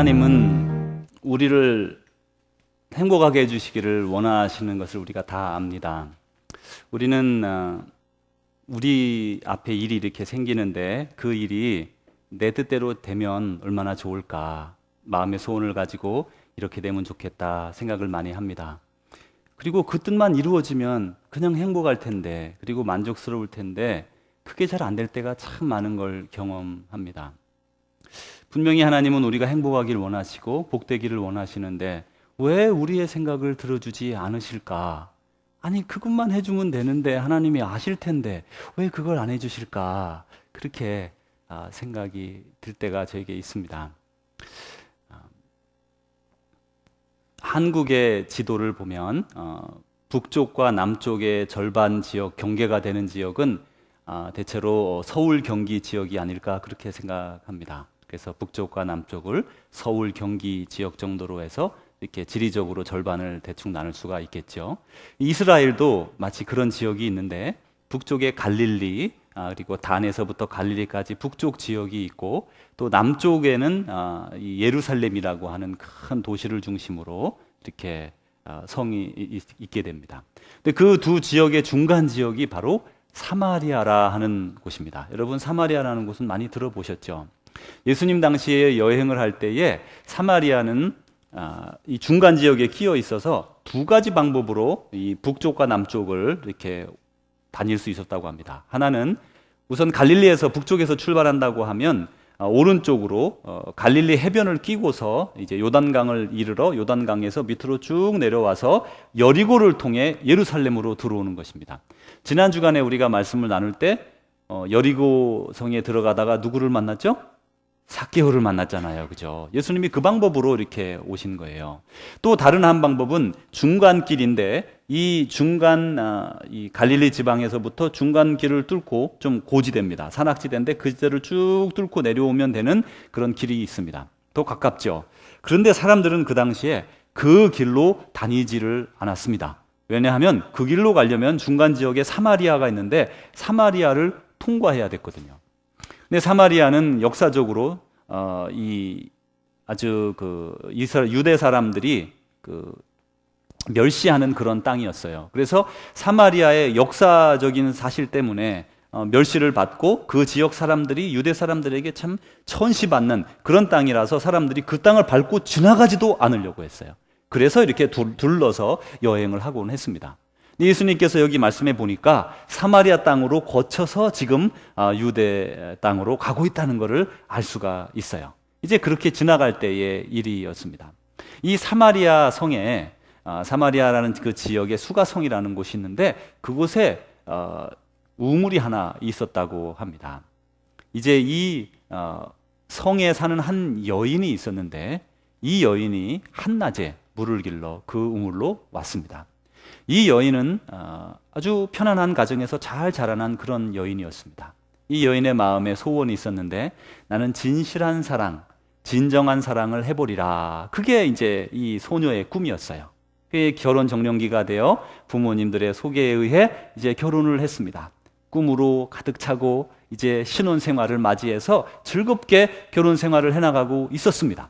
하나님은 우리를 행복하게 해주시기를 원하시는 것을 우리가 다 압니다. 우리는 우리 앞에 일이 이렇게 생기는데 그 일이 내 뜻대로 되면 얼마나 좋을까, 마음의 소원을 가지고 이렇게 되면 좋겠다 생각을 많이 합니다. 그리고 그 뜻만 이루어지면 그냥 행복할 텐데, 그리고 만족스러울 텐데 그게 잘 안 될 때가 참 많은 걸 경험합니다. 분명히 하나님은 우리가 행복하기를 원하시고 복되기를 원하시는데 왜 우리의 생각을 들어주지 않으실까? 아니, 그것만 해주면 되는데 하나님이 아실 텐데 왜 그걸 안 해주실까? 그렇게 생각이 들 때가 저에게 있습니다. 한국의 지도를 보면 북쪽과 남쪽의 절반 지역, 경계가 되는 지역은 대체로 서울, 경기 지역이 아닐까 그렇게 생각합니다. 그래서 북쪽과 남쪽을 서울, 경기 지역 정도로 해서 이렇게 지리적으로 절반을 대충 나눌 수가 있겠죠. 이스라엘도 마치 그런 지역이 있는데 북쪽에 갈릴리, 그리고 단에서부터 갈릴리까지 북쪽 지역이 있고, 또 남쪽에는 이 예루살렘이라고 하는 큰 도시를 중심으로 이렇게 성이 있게 됩니다. 근데 그 두 지역의 중간 지역이 바로 사마리아라 하는 곳입니다. 여러분, 사마리아라는 곳은 많이 들어보셨죠? 예수님 당시에 여행을 할 때에 사마리아는 이 중간 지역에 끼어 있어서 두 가지 방법으로 이 북쪽과 남쪽을 이렇게 다닐 수 있었다고 합니다. 하나는 우선 갈릴리에서 북쪽에서 출발한다고 하면 오른쪽으로 갈릴리 해변을 끼고서 이제 요단강을 이르러 요단강에서 밑으로 쭉 내려와서 여리고를 통해 예루살렘으로 들어오는 것입니다. 지난 주간에 우리가 말씀을 나눌 때 여리고 성에 들어가다가 누구를 만났죠? 삭개오를 만났잖아요. 그죠? 예수님이 그 방법으로 이렇게 오신 거예요. 또 다른 한 방법은 중간길인데, 이 중간, 이 갈릴리 지방에서부터 중간길을 뚫고 좀 고지대입니다. 산악지대인데 그 지대를 쭉 뚫고 내려오면 되는 그런 길이 있습니다. 더 가깝죠. 그런데 사람들은 그 당시에 그 길로 다니지를 않았습니다. 왜냐하면 그 길로 가려면 중간 지역에 사마리아가 있는데 사마리아를 통과해야 됐거든요. 근데 사마리아는 역사적으로 유대 사람들이 멸시하는 그런 땅이었어요. 그래서 사마리아의 역사적인 사실 때문에 멸시를 받고 그 지역 사람들이 유대 사람들에게 참 천시받는 그런 땅이라서 사람들이 그 땅을 밟고 지나가지도 않으려고 했어요. 그래서 이렇게 둘러서 여행을 하곤 했습니다. 예수님께서 여기 말씀해 보니까 사마리아 땅으로 거쳐서 지금 유대 땅으로 가고 있다는 것을 알 수가 있어요. 이제 그렇게 지나갈 때의 일이었습니다. 이 사마리아 성에 사마리아라는 그 지역에 수가성이라는 곳이 있는데 그곳에 우물이 하나 있었다고 합니다. 이제 이 성에 사는 한 여인이 있었는데 이 여인이 한낮에 물을 길러 그 우물로 왔습니다. 이 여인은 아주 편안한 가정에서 잘 자라난 그런 여인이었습니다. 이 여인의 마음에 소원이 있었는데 나는 진실한 사랑, 진정한 사랑을 해보리라. 그게 이제 이 소녀의 꿈이었어요. 그게 결혼 정년기가 되어 부모님들의 소개에 의해 이제 결혼을 했습니다. 꿈으로 가득 차고 이제 신혼 생활을 맞이해서 즐겁게 결혼 생활을 해나가고 있었습니다.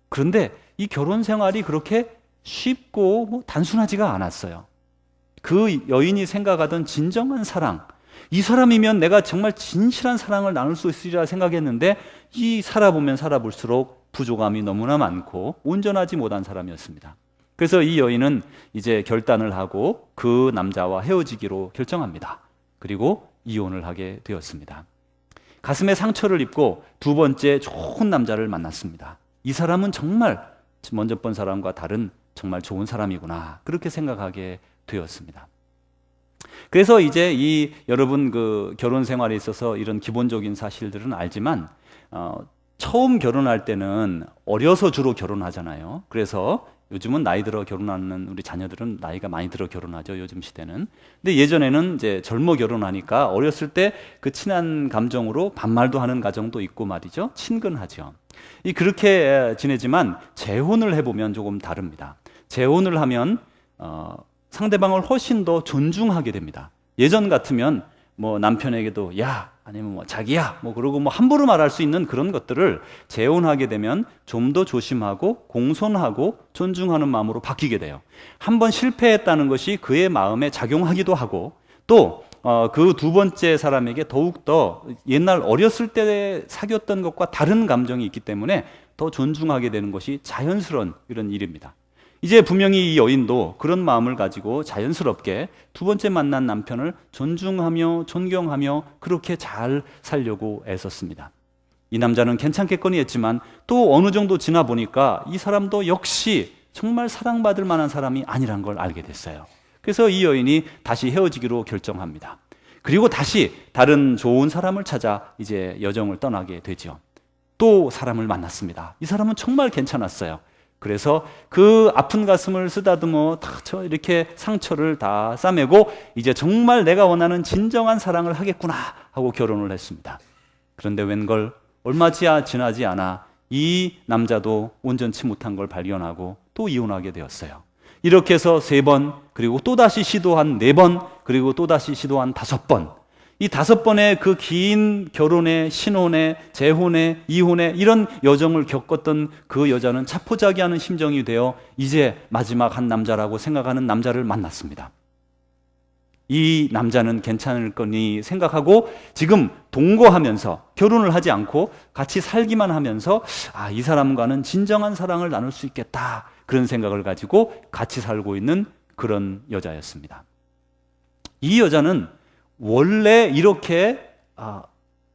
그런데 이 결혼 생활이 그렇게 쉽고 단순하지가 않았어요. 그 여인이 생각하던 진정한 사랑, 이 사람이면 내가 정말 진실한 사랑을 나눌 수 있으리라 생각했는데 이 살아보면 살아볼수록 부족함이 너무나 많고 온전하지 못한 사람이었습니다. 그래서 이 여인은 이제 결단을 하고 그 남자와 헤어지기로 결정합니다. 그리고 이혼을 하게 되었습니다. 가슴에 상처를 입고 두 번째 좋은 남자를 만났습니다. 이 사람은 정말 먼저 본 사람과 다른 정말 좋은 사람이구나, 그렇게 생각하게 되었습니다. 그래서 이제 여러분 그 결혼 생활에 있어서 이런 기본적인 사실들은 알지만 처음 결혼할 때는 어려서 주로 결혼하잖아요. 그래서 요즘은 나이 들어 결혼하는 우리 자녀들은 나이가 많이 들어 결혼하죠, 요즘 시대는. 근데 예전에는 이제 젊어 결혼하니까 어렸을 때 그 친한 감정으로 반말도 하는 가정도 있고 말이죠. 친근하죠. 그렇게 지내지만 재혼을 해보면 조금 다릅니다. 재혼을 하면 상대방을 훨씬 더 존중하게 됩니다. 예전 같으면 뭐 남편에게도 야, 아니면 뭐 자기야 뭐 그러고 뭐 함부로 말할 수 있는 그런 것들을 재혼하게 되면 좀 더 조심하고 공손하고 존중하는 마음으로 바뀌게 돼요. 한번 실패했다는 것이 그의 마음에 작용하기도 하고 또 그 두 번째 사람에게 더욱더 옛날 어렸을 때 사귀었던 것과 다른 감정이 있기 때문에 더 존중하게 되는 것이 자연스러운 이런 일입니다. 이제 분명히 이 여인도 그런 마음을 가지고 자연스럽게 두 번째 만난 남편을 존중하며 존경하며 그렇게 잘 살려고 애썼습니다. 이 남자는 괜찮겠거니 했지만 또 어느 정도 지나 보니까 이 사람도 역시 정말 사랑받을 만한 사람이 아니란 걸 알게 됐어요. 그래서 이 여인이 다시 헤어지기로 결정합니다. 그리고 다시 다른 좋은 사람을 찾아 이제 여정을 떠나게 되죠. 또 사람을 만났습니다. 이 사람은 정말 괜찮았어요. 그래서 그 아픈 가슴을 쓰다듬어 다 이렇게 상처를 다 싸매고 이제 정말 내가 원하는 진정한 사랑을 하겠구나 하고 결혼을 했습니다. 그런데 웬걸 얼마 지나지 않아 이 남자도 온전치 못한 걸 발견하고 또 이혼하게 되었어요. 이렇게 해서 3번, 그리고 또다시 시도한 4번, 그리고 또다시 시도한 5번. 이 5번의 그 긴 결혼에, 신혼에, 재혼에, 이혼에 이런 여정을 겪었던 그 여자는 자포자기하는 심정이 되어 이제 마지막 한 남자라고 생각하는 남자를 만났습니다. 이 남자는 괜찮을 거니 생각하고 지금 동거하면서 결혼을 하지 않고 같이 살기만 하면서 이 사람과는 진정한 사랑을 나눌 수 있겠다 그런 생각을 가지고 같이 살고 있는 그런 여자였습니다. 이 여자는 원래 이렇게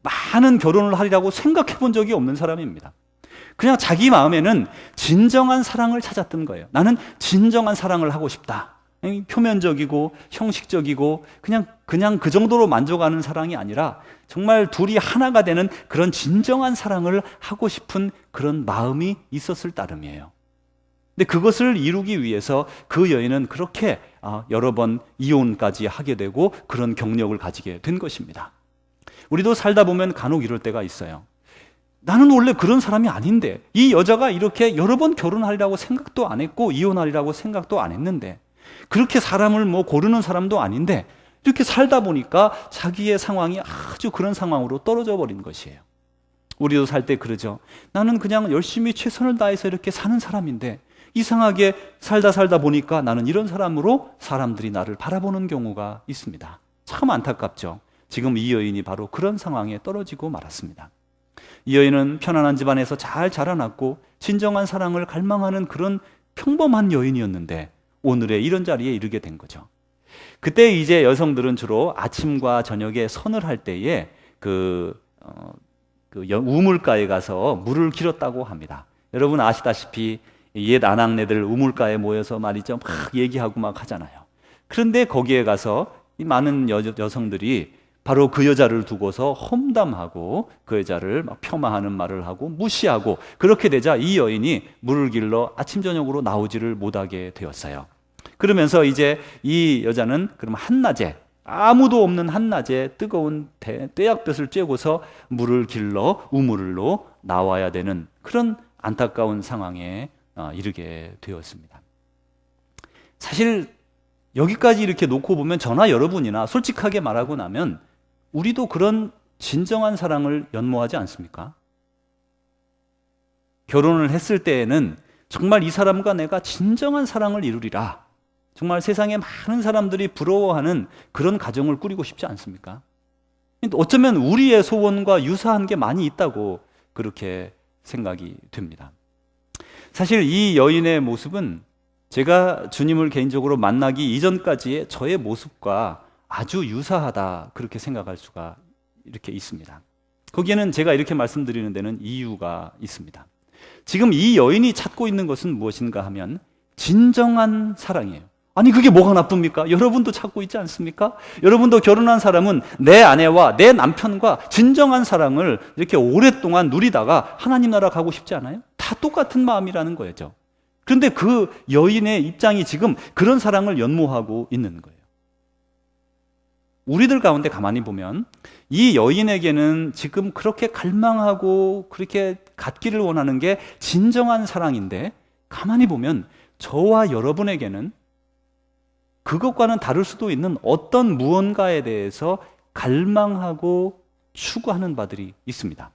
많은 결혼을 하리라고 생각해 본 적이 없는 사람입니다. 그냥 자기 마음에는 진정한 사랑을 찾았던 거예요. 나는 진정한 사랑을 하고 싶다. 표면적이고 형식적이고 그냥 그 정도로 만족하는 사랑이 아니라 정말 둘이 하나가 되는 그런 진정한 사랑을 하고 싶은 그런 마음이 있었을 따름이에요. 근데 그것을 이루기 위해서 그 여인은 그렇게 여러 번 이혼까지 하게 되고 그런 경력을 가지게 된 것입니다. 우리도 살다 보면 간혹 이럴 때가 있어요. 나는 원래 그런 사람이 아닌데 이 여자가 이렇게 여러 번 결혼하리라고 생각도 안 했고 이혼하리라고 생각도 안 했는데 그렇게 사람을 뭐 고르는 사람도 아닌데 이렇게 살다 보니까 자기의 상황이 아주 그런 상황으로 떨어져 버린 것이에요. 우리도 살 때 그러죠. 나는 그냥 열심히 최선을 다해서 이렇게 사는 사람인데 이상하게 살다 보니까 나는 이런 사람으로 사람들이 나를 바라보는 경우가 있습니다. 참 안타깝죠. 지금 이 여인이 바로 그런 상황에 떨어지고 말았습니다. 이 여인은 편안한 집안에서 잘 자라났고 진정한 사랑을 갈망하는 그런 평범한 여인이었는데 오늘의 이런 자리에 이르게 된 거죠. 그때 이제 여성들은 주로 아침과 저녁에 선을 할 때에 우물가에 가서 물을 길었다고 합니다. 여러분 아시다시피 옛 아낙네들 우물가에 모여서 말이죠 막 얘기하고 막 하잖아요. 그런데 거기에 가서 이 많은 여성들이 바로 그 여자를 두고서 험담하고 그 여자를 막 폄하하는 말을 하고 무시하고 그렇게 되자 이 여인이 물을 길러 아침 저녁으로 나오지를 못하게 되었어요. 그러면서 이제 이 여자는 그럼 한낮에 아무도 없는 한낮에 뜨거운 떼약볕을 쬐고서 물을 길러 우물로 나와야 되는 그런 안타까운 상황에 이르게 되었습니다. 사실 여기까지 이렇게 놓고 보면 저나 여러분이나 솔직하게 말하고 나면 우리도 그런 진정한 사랑을 연모하지 않습니까? 결혼을 했을 때에는 정말 이 사람과 내가 진정한 사랑을 이루리라. 정말 세상에 많은 사람들이 부러워하는 그런 가정을 꾸리고 싶지 않습니까? 어쩌면 우리의 소원과 유사한 게 많이 있다고 그렇게 생각이 됩니다. 사실 이 여인의 모습은 제가 주님을 개인적으로 만나기 이전까지의 저의 모습과 아주 유사하다 그렇게 생각할 수가 이렇게 있습니다. 거기에는 제가 이렇게 말씀드리는 데는 이유가 있습니다. 지금 이 여인이 찾고 있는 것은 무엇인가 하면 진정한 사랑이에요. 아니 그게 뭐가 나쁩니까? 여러분도 찾고 있지 않습니까? 여러분도 결혼한 사람은 내 아내와 내 남편과 진정한 사랑을 이렇게 오랫동안 누리다가 하나님 나라 가고 싶지 않아요? 다 똑같은 마음이라는 거죠. 그런데 그 여인의 입장이 지금 그런 사랑을 연모하고 있는 거예요. 우리들 가운데 가만히 보면 이 여인에게는 지금 그렇게 갈망하고 그렇게 갖기를 원하는 게 진정한 사랑인데 가만히 보면 저와 여러분에게는 그것과는 다를 수도 있는 어떤 무언가에 대해서 갈망하고 추구하는 바들이 있습니다.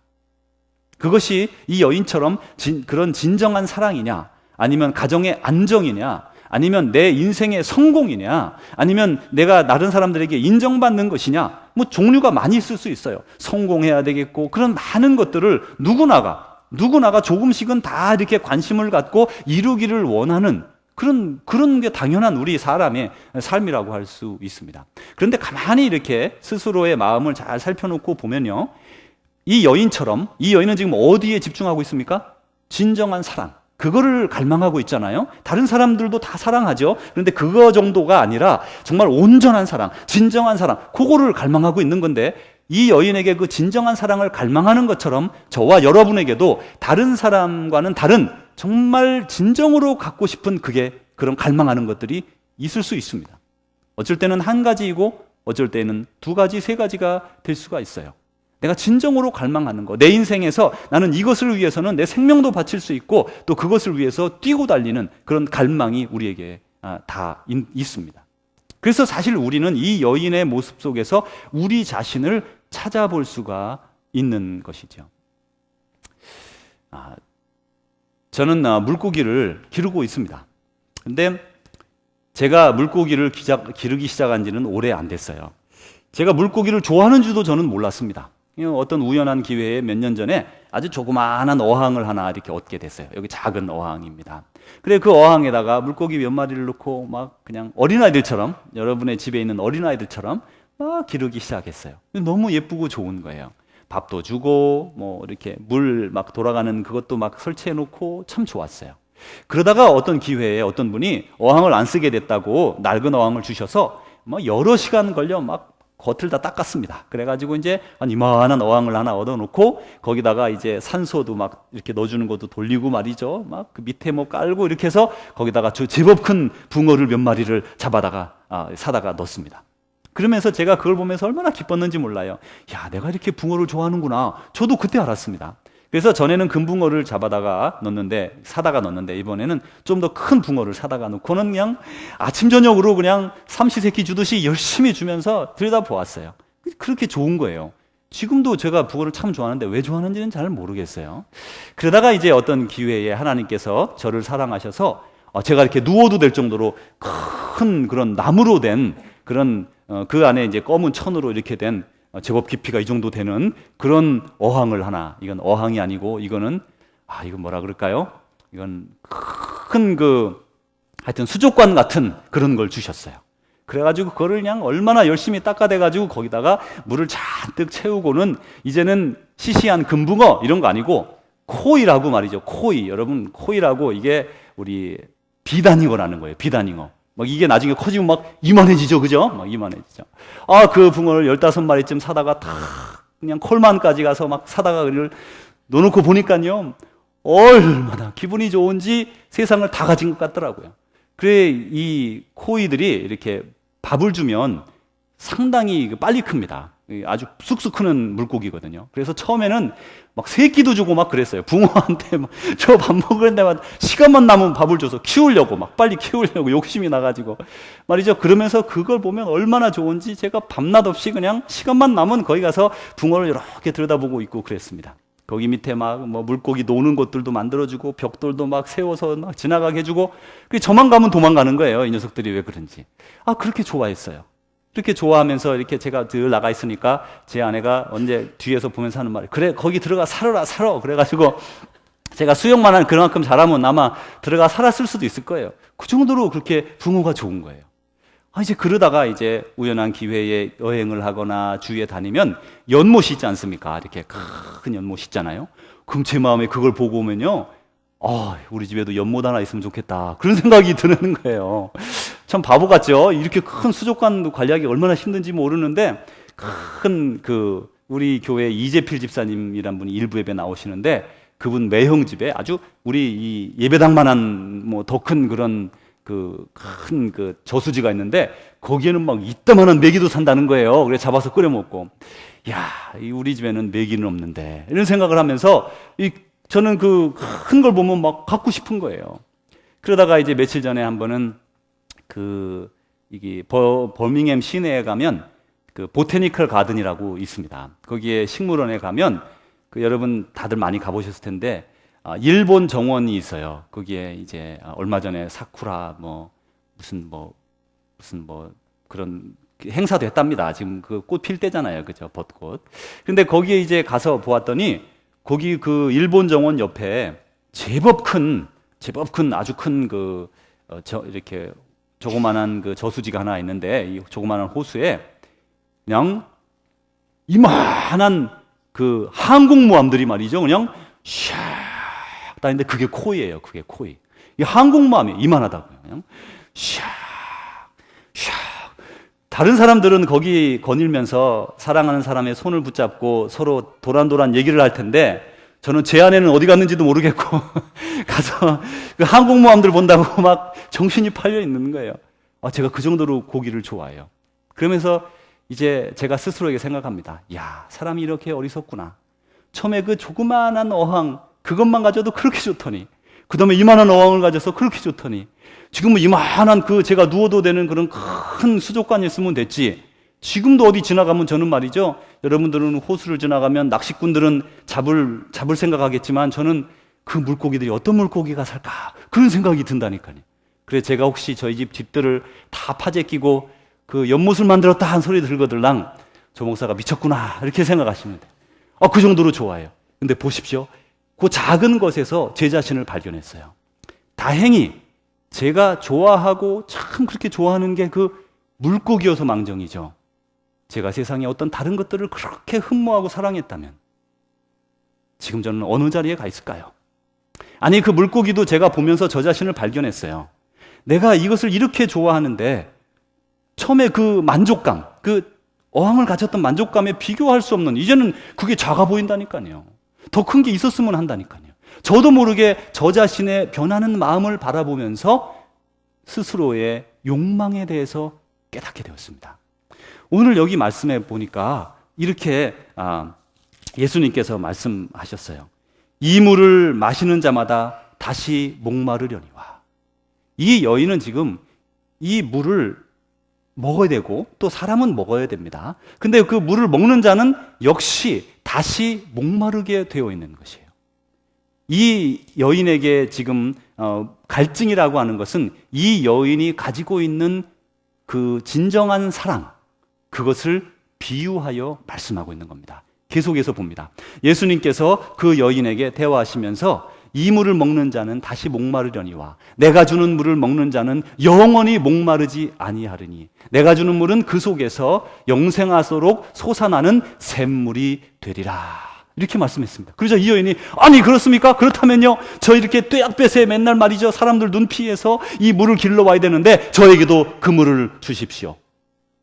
그것이 이 여인처럼 그런 진정한 사랑이냐, 아니면 가정의 안정이냐, 아니면 내 인생의 성공이냐, 아니면 내가 다른 사람들에게 인정받는 것이냐, 뭐 종류가 많이 있을 수 있어요. 성공해야 되겠고, 그런 많은 것들을 누구나가 조금씩은 다 이렇게 관심을 갖고 이루기를 원하는 그런 게 당연한 우리 사람의 삶이라고 할 수 있습니다. 그런데 가만히 이렇게 스스로의 마음을 잘 살펴놓고 보면요, 이 여인은 지금 어디에 집중하고 있습니까? 진정한 사랑, 그거를 갈망하고 있잖아요. 다른 사람들도 다 사랑하죠. 그런데 그거 정도가 아니라 정말 온전한 사랑, 진정한 사랑, 그거를 갈망하고 있는 건데, 이 여인에게 그 진정한 사랑을 갈망하는 것처럼 저와 여러분에게도 다른 사람과는 다른 정말 진정으로 갖고 싶은 그런 갈망하는 것들이 있을 수 있습니다. 어쩔 때는 한 가지이고 어쩔 때는 두 가지, 세 가지가 될 수가 있어요. 내가 진정으로 갈망하는 거, 내 인생에서 나는 이것을 위해서는 내 생명도 바칠 수 있고 또 그것을 위해서 뛰고 달리는 그런 갈망이 우리에게 다 있습니다. 그래서 사실 우리는 이 여인의 모습 속에서 우리 자신을 찾아볼 수가 있는 것이죠. 저는 물고기를 기르고 있습니다. 근데 제가 물고기를 기르기 시작한 지는 오래 안 됐어요. 제가 물고기를 좋아하는 줄도 저는 몰랐습니다. 어떤 우연한 기회에 몇 년 전에 아주 조그마한 어항을 하나 이렇게 얻게 됐어요. 여기 작은 어항입니다. 그래, 그 어항에다가 물고기 몇 마리를 넣고 막 그냥 어린아이들처럼, 여러분의 집에 있는 어린아이들처럼 막 기르기 시작했어요. 너무 예쁘고 좋은 거예요. 밥도 주고 뭐 이렇게 물 막 돌아가는 그것도 막 설치해 놓고 참 좋았어요. 그러다가 어떤 기회에 어떤 분이 어항을 안 쓰게 됐다고 낡은 어항을 주셔서 막 여러 시간 걸려 막 겉을 다 닦았습니다. 그래가지고 이제 한 이만한 어항을 하나 얻어놓고 거기다가 이제 산소도 막 이렇게 넣어주는 것도 돌리고 말이죠. 막 그 밑에 뭐 깔고 이렇게 해서 거기다가 제법 큰 붕어를 몇 마리를 사다가 넣습니다. 그러면서 제가 그걸 보면서 얼마나 기뻤는지 몰라요. 야, 내가 이렇게 붕어를 좋아하는구나. 저도 그때 알았습니다. 그래서 전에는 금붕어를 사다가 넣는데 이번에는 좀 더 큰 붕어를 사다가 놓고는 그냥 아침 저녁으로 그냥 삼시세끼 주듯이 열심히 주면서 들여다보았어요. 그렇게 좋은 거예요. 지금도 제가 붕어를 참 좋아하는데 왜 좋아하는지는 잘 모르겠어요. 그러다가 이제 어떤 기회에 하나님께서 저를 사랑하셔서 제가 이렇게 누워도 될 정도로 큰 그런 나무로 된 그런 그 안에 이제 검은 천으로 이렇게 된 제법 깊이가 이 정도 되는 그런 어항을 하나, 이건 어항이 아니고 이거는 이건 뭐라 그럴까요? 이건 큰 하여튼 수족관 같은 그런 걸 주셨어요. 그래가지고 그거를 그냥 얼마나 열심히 닦아대가지고 거기다가 물을 잔뜩 채우고는 이제는 시시한 금붕어 이런 거 아니고 코이라고 말이죠. 여러분 코이라고 이게 우리 비단잉어라는 거예요. 비단잉어. 막 이게 나중에 커지면 막 이만해지죠, 그죠? 막 이만해지죠. 그 붕어를 15마리쯤 사다가 다 그냥 콜만까지 가서 막 사다가 그걸 넣어놓고 보니까요, 얼마나 기분이 좋은지 세상을 다 가진 것 같더라고요. 그래, 이 코이들이 이렇게 밥을 주면 상당히 빨리 큽니다. 아주 쑥쑥 크는 물고기거든요. 그래서 처음에는 막 새끼도 주고 막 그랬어요. 붕어한테 저 밥 먹을 때마다 시간만 남으면 밥을 줘서 키우려고 막 빨리 키우려고 욕심이 나가지고 말이죠. 그러면서 그걸 보면 얼마나 좋은지 제가 밤낮 없이 그냥 시간만 남으면 거기 가서 붕어를 이렇게 들여다보고 있고 그랬습니다. 거기 밑에 막 물고기 노는 곳들도 만들어주고 벽돌도 막 세워서 막 지나가게 해주고 저만 가면 도망가는 거예요. 이 녀석들이 왜 그런지. 그렇게 좋아했어요. 그렇게 좋아하면서 이렇게 제가 늘 나가 있으니까 제 아내가 언제 뒤에서 보면서 하는 말이 그래 거기 들어가 살아 그래가지고 제가 수영만 한 그만큼 잘하면 아마 들어가 살았을 수도 있을 거예요. 그 정도로 그렇게 붕어가 좋은 거예요. 이제 그러다가 이제 우연한 기회에 여행을 하거나 주위에 다니면 연못이 있지 않습니까? 이렇게 큰 연못이 있잖아요. 그럼 제 마음에 그걸 보고 오면요, 우리 집에도 연못 하나 있으면 좋겠다 그런 생각이 드는 거예요. 참 바보 같죠? 이렇게 큰 수족관도 관리하기 얼마나 힘든지 모르는데 큰 우리 교회 이재필 집사님이란 분이 일부 예배 나오시는데 그분 매형 집에 아주 우리 이 예배당만한 더 큰 그런 큰 저수지가 있는데 거기에는 막 이따만한 메기도 산다는 거예요. 그래서 잡아서 끓여 먹고, 우리 집에는 메기는 없는데 이런 생각을 하면서 저는 그 큰 걸 보면 막 갖고 싶은 거예요. 그러다가 이제 며칠 전에 한 번은 이게 버밍엄 시내에 가면 그 보테니컬 가든이라고 있습니다. 거기에 식물원에 가면 여러분 다들 많이 가보셨을 텐데 일본 정원이 있어요. 거기에 이제 얼마 전에 사쿠라 무슨 그런 행사도 했답니다. 지금 그 꽃 필 때잖아요, 그죠? 벚꽃. 근데 거기에 이제 가서 보았더니 거기 그 일본 정원 옆에 제법 큰 아주 큰 이렇게 조그만한 그 저수지가 하나 있는데 이 조그만한 호수에 그냥 이만한 그 항공모함들이 말이죠. 그냥 샥 다니는데 그게 코이예요. 그게 코이. 이 항공모함이 이만하다고요. 그냥 샥 다른 사람들은 거기 거닐면서 사랑하는 사람의 손을 붙잡고 서로 도란도란 얘기를 할 텐데 저는 제 아내는 어디 갔는지도 모르겠고 가서 그 항공모함들 본다고 막 정신이 팔려 있는 거예요. 제가 그 정도로 고기를 좋아해요. 그러면서 이제 제가 스스로에게 생각합니다. 야, 사람이 이렇게 어리석구나. 처음에 그 조그마한 어항 그것만 가져도 그렇게 좋더니 그 다음에 이만한 어항을 가져서 그렇게 좋더니 지금은 이만한 제가 누워도 되는 그런 큰 수족관이 있으면 됐지. 지금도 어디 지나가면 저는 말이죠. 여러분들은 호수를 지나가면 낚시꾼들은 잡을 생각하겠지만 저는 그 물고기들이 어떤 물고기가 살까? 그런 생각이 든다니까요. 그래서 제가 혹시 저희 집 집들을 다 파재 끼고 그 연못을 만들었다 한 소리 들거들랑 조 목사가 미쳤구나 이렇게 생각하시면 돼요. 그 정도로 좋아해요. 근데 보십시오. 그 작은 것에서 제 자신을 발견했어요. 다행히 제가 좋아하고 참 그렇게 좋아하는 게 그 물고기여서 망정이죠. 제가 세상에 어떤 다른 것들을 그렇게 흠모하고 사랑했다면 지금 저는 어느 자리에 가 있을까요? 아니 그 물고기도 제가 보면서 저 자신을 발견했어요. 내가 이것을 이렇게 좋아하는데 처음에 그 만족감, 그 어항을 가졌던 만족감에 비교할 수 없는 이제는 그게 작아 보인다니까요. 더 큰 게 있었으면 한다니까요. 저도 모르게 저 자신의 변하는 마음을 바라보면서 스스로의 욕망에 대해서 깨닫게 되었습니다. 오늘 여기 말씀해 보니까 이렇게 예수님께서 말씀하셨어요. 이 물을 마시는 자마다 다시 목마르려니와. 이 여인은 지금 이 물을 먹어야 되고 또 사람은 먹어야 됩니다. 근데 그 물을 먹는 자는 역시 다시 목마르게 되어 있는 것이에요. 이 여인에게 지금 갈증이라고 하는 것은 이 여인이 가지고 있는 그 진정한 사랑, 그것을 비유하여 말씀하고 있는 겁니다. 계속해서 봅니다. 예수님께서 그 여인에게 대화하시면서 이 물을 먹는 자는 다시 목마르려니와 내가 주는 물을 먹는 자는 영원히 목마르지 아니하리니 내가 주는 물은 그 속에서 영생하도록 솟아나는 샘물이 되리라. 이렇게 말씀했습니다. 그러자 이 여인이 아니 그렇습니까? 그렇다면요 저 이렇게 떼약볕에 맨날 말이죠 사람들 눈 피해서 이 물을 길러와야 되는데 저에게도 그 물을 주십시오.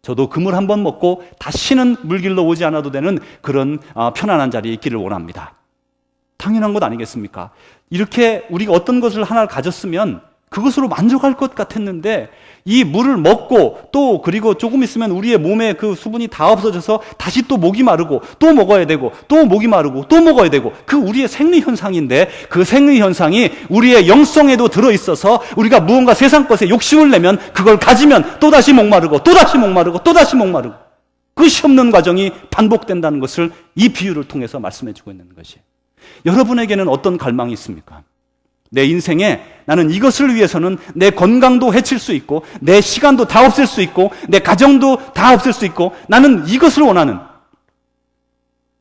저도 그 물 한번 먹고 다시는 물 길러 오지 않아도 되는 그런 편안한 자리에 있기를 원합니다. 당연한 것 아니겠습니까? 이렇게 우리가 어떤 것을 하나 가졌으면 그것으로 만족할 것 같았는데 이 물을 먹고 또 그리고 조금 있으면 우리의 몸에 그 수분이 다 없어져서 다시 또 목이 마르고 또 먹어야 되고 또 목이 마르고 또 먹어야 되고 그 우리의 생리현상인데 그 생리현상이 우리의 영성에도 들어있어서 우리가 무언가 세상 것에 욕심을 내면 그걸 가지면 또다시 목마르고 또다시 목마르고 또다시 목마르고 끝이 없는 과정이 반복된다는 것을 이 비유를 통해서 말씀해주고 있는 것이에요. 여러분에게는 어떤 갈망이 있습니까? 내 인생에 나는 이것을 위해서는 내 건강도 해칠 수 있고 내 시간도 다 없앨 수 있고 내 가정도 다 없앨 수 있고 나는 이것을 원하는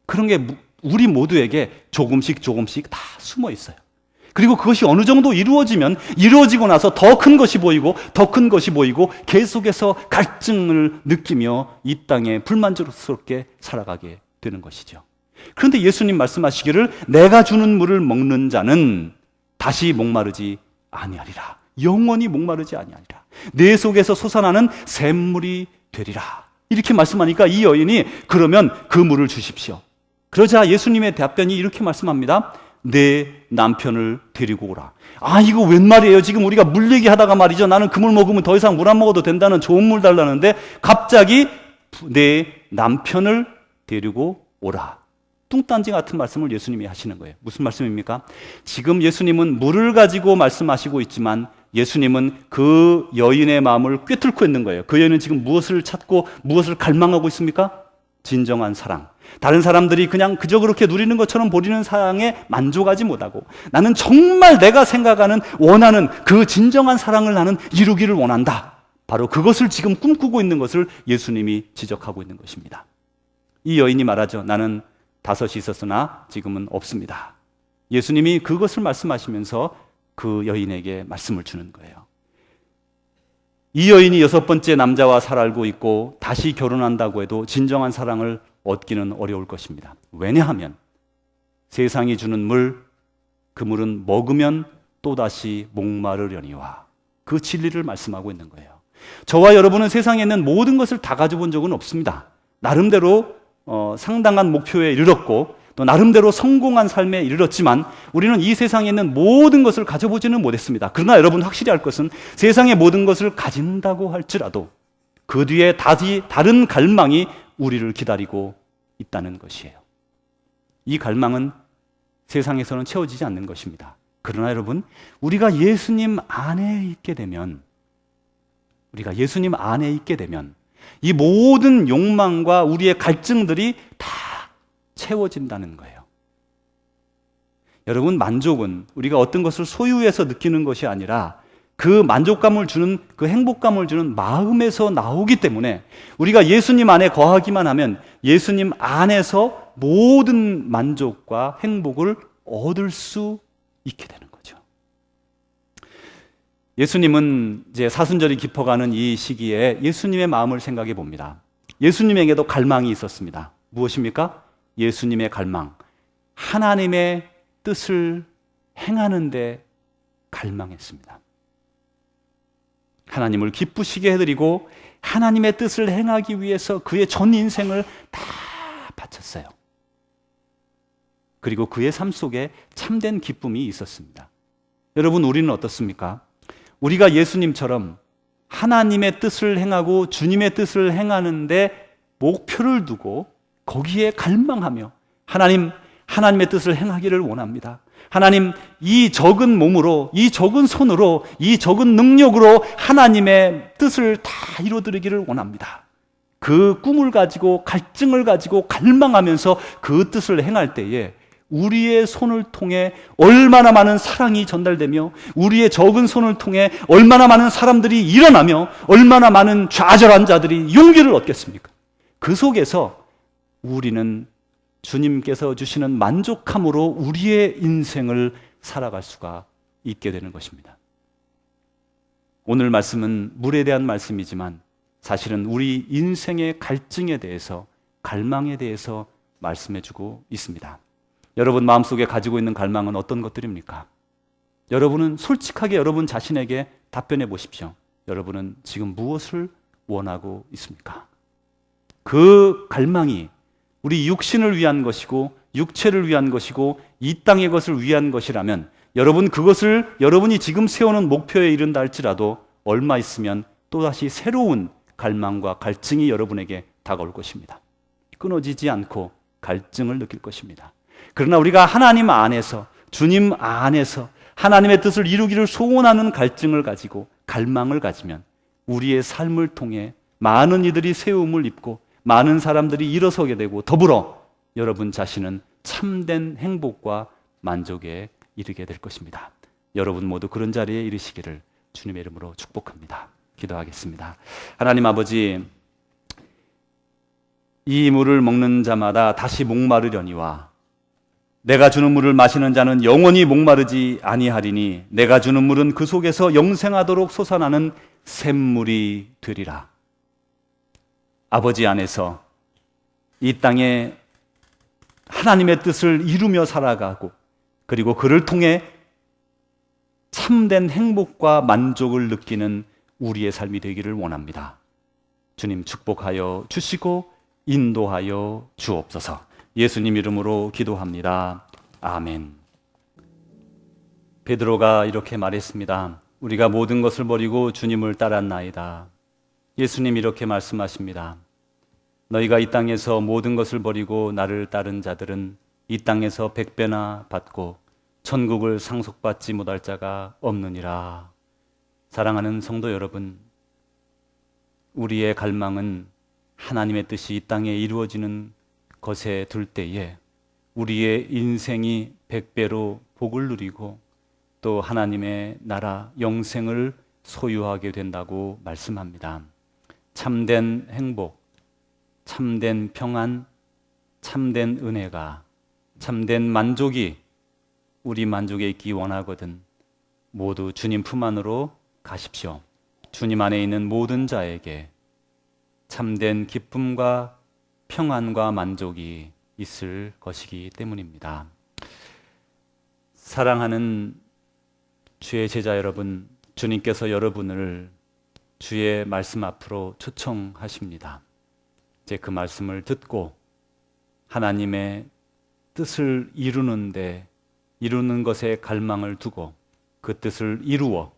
그런 게 우리 모두에게 조금씩 다 숨어 있어요. 그리고 그것이 어느 정도 이루어지고 나서 더 큰 것이 보이고 더 큰 것이 보이고 계속해서 갈증을 느끼며 이 땅에 불만족스럽게 살아가게 되는 것이죠. 그런데 예수님 말씀하시기를 내가 주는 물을 먹는 자는 다시 목마르지 아니하리라. 영원히 목마르지 아니하리라. 내 속에서 솟아나는 샘물이 되리라. 이렇게 말씀하니까 이 여인이 그러면 그 물을 주십시오. 그러자 예수님의 답변이 이렇게 말씀합니다. 내 남편을 데리고 오라. 이거 웬 말이에요? 지금 우리가 물 얘기하다가 말이죠. 나는 그 물 먹으면 더 이상 물 안 먹어도 된다는 좋은 물 달라는데 갑자기 내 남편을 데리고 오라. 뚱딴지 같은 말씀을 예수님이 하시는 거예요. 무슨 말씀입니까? 지금 예수님은 물을 가지고 말씀하시고 있지만 예수님은 그 여인의 마음을 꿰뚫고 있는 거예요. 그 여인은 지금 무엇을 찾고 무엇을 갈망하고 있습니까? 진정한 사랑. 다른 사람들이 그냥 그저 그렇게 누리는 것처럼 보이는 사랑에 만족하지 못하고 나는 정말 내가 생각하는 원하는 그 진정한 사랑을 나는 이루기를 원한다. 바로 그것을 지금 꿈꾸고 있는 것을 예수님이 지적하고 있는 것입니다. 이 여인이 말하죠. 나는 5이 있었으나 지금은 없습니다. 예수님이 그것을 말씀하시면서 그 여인에게 말씀을 주는 거예요. 이 여인이 6번째 남자와 살고 있고 다시 결혼한다고 해도 진정한 사랑을 얻기는 어려울 것입니다. 왜냐하면 세상이 주는 물, 그 물은 먹으면 또다시 목마르려니와 그 진리를 말씀하고 있는 거예요. 저와 여러분은 세상에 있는 모든 것을 다 가져본 적은 없습니다. 나름대로 상당한 목표에 이르렀고 또 나름대로 성공한 삶에 이르렀지만 우리는 이 세상에 있는 모든 것을 가져보지는 못했습니다. 그러나 여러분 확실히 알 것은 세상의 모든 것을 가진다고 할지라도 그 뒤에 다른 갈망이 우리를 기다리고 있다는 것이에요. 이 갈망은 세상에서는 채워지지 않는 것입니다. 그러나 여러분, 우리가 예수님 안에 있게 되면 이 모든 욕망과 우리의 갈증들이 다 채워진다는 거예요. 여러분, 만족은 우리가 어떤 것을 소유해서 느끼는 것이 아니라 그 만족감을 주는, 그 행복감을 주는 마음에서 나오기 때문에 우리가 예수님 안에 거하기만 하면 예수님 안에서 모든 만족과 행복을 얻을 수 있게 되는 거죠. 예수님은 이제 사순절이 깊어가는 이 시기에 예수님의 마음을 생각해 봅니다. 예수님에게도 갈망이 있었습니다. 무엇입니까? 예수님의 갈망. 하나님의 뜻을 행하는 데 갈망했습니다. 하나님을 기쁘시게 해드리고 하나님의 뜻을 행하기 위해서 그의 전 인생을 다 바쳤어요. 그리고 그의 삶 속에 참된 기쁨이 있었습니다. 여러분, 우리는 어떻습니까? 우리가 예수님처럼 하나님의 뜻을 행하고 주님의 뜻을 행하는데 목표를 두고 거기에 갈망하며 하나님의 뜻을 행하기를 원합니다. 하나님, 이 적은 몸으로, 이 적은 손으로, 이 적은 능력으로 하나님의 뜻을 다 이루어드리기를 원합니다. 그 꿈을 가지고 갈증을 가지고 갈망하면서 그 뜻을 행할 때에 우리의 손을 통해 얼마나 많은 사랑이 전달되며 우리의 적은 손을 통해 얼마나 많은 사람들이 일어나며 얼마나 많은 좌절한 자들이 용기를 얻겠습니까? 그 속에서 우리는 주님께서 주시는 만족함으로 우리의 인생을 살아갈 수가 있게 되는 것입니다. 오늘 말씀은 물에 대한 말씀이지만 사실은 우리 인생의 갈증에 대해서, 갈망에 대해서 말씀해주고 있습니다. 여러분 마음속에 가지고 있는 갈망은 어떤 것들입니까? 여러분은 솔직하게 여러분 자신에게 답변해 보십시오. 여러분은 지금 무엇을 원하고 있습니까? 그 갈망이 우리 육신을 위한 것이고 육체를 위한 것이고 이 땅의 것을 위한 것이라면 여러분 그것을 여러분이 지금 세우는 목표에 이른다 할지라도 얼마 있으면 또다시 새로운 갈망과 갈증이 여러분에게 다가올 것입니다. 끊어지지 않고 갈증을 느낄 것입니다. 그러나 우리가 하나님 안에서, 주님 안에서 하나님의 뜻을 이루기를 소원하는 갈증을 가지고 갈망을 가지면 우리의 삶을 통해 많은 이들이 세움을 입고 많은 사람들이 일어서게 되고 더불어 여러분 자신은 참된 행복과 만족에 이르게 될 것입니다. 여러분 모두 그런 자리에 이르시기를 주님의 이름으로 축복합니다. 기도하겠습니다. 하나님 아버지, 이 물을 먹는 자마다 다시 목마르려니와 내가 주는 물을 마시는 자는 영원히 목마르지 아니하리니 내가 주는 물은 그 속에서 영생하도록 솟아나는 샘물이 되리라. 아버지 안에서 이 땅에 하나님의 뜻을 이루며 살아가고 그리고 그를 통해 참된 행복과 만족을 느끼는 우리의 삶이 되기를 원합니다. 주님 축복하여 주시고 인도하여 주옵소서. 예수님 이름으로 기도합니다. 아멘. 베드로가 이렇게 말했습니다. 우리가 모든 것을 버리고 주님을 따랐나이다. 예수님 이렇게 말씀하십니다. 너희가 이 땅에서 모든 것을 버리고 나를 따른 자들은 이 땅에서 100배나 받고 천국을 상속받지 못할 자가 없느니라. 사랑하는 성도 여러분, 우리의 갈망은 하나님의 뜻이 이 땅에 이루어지는 것에 둘 때에 우리의 인생이 100배로 복을 누리고 또 하나님의 나라 영생을 소유하게 된다고 말씀합니다. 참된 행복, 참된 평안, 참된 은혜가, 참된 만족이 우리 만족에 있기 원하거든 모두 주님 품 안으로 가십시오. 주님 안에 있는 모든 자에게 참된 기쁨과 평안과 만족이 있을 것이기 때문입니다. 사랑하는 주의 제자 여러분, 주님께서 여러분을 주의 말씀 앞으로 초청하십니다. 이제 그 말씀을 듣고 하나님의 뜻을 이루는 것에 갈망을 두고 그 뜻을 이루어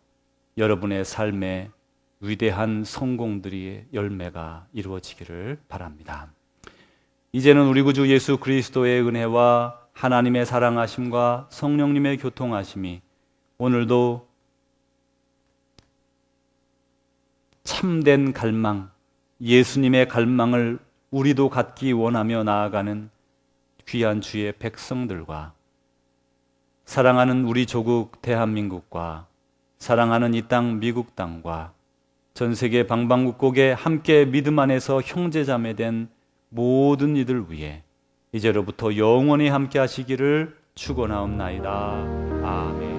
여러분의 삶에 위대한 성공들의 열매가 이루어지기를 바랍니다. 이제는 우리 구주 예수 그리스도의 은혜와 하나님의 사랑하심과 성령님의 교통하심이 오늘도 참된 갈망, 예수님의 갈망을 우리도 갖기 원하며 나아가는 귀한 주의 백성들과 사랑하는 우리 조국 대한민국과 사랑하는 이 땅 미국 땅과 전 세계 방방곡곡에 함께 믿음 안에서 형제자매 된 모든 이들 위해 이제로부터 영원히 함께 하시기를 축원하옵나이다. 아멘.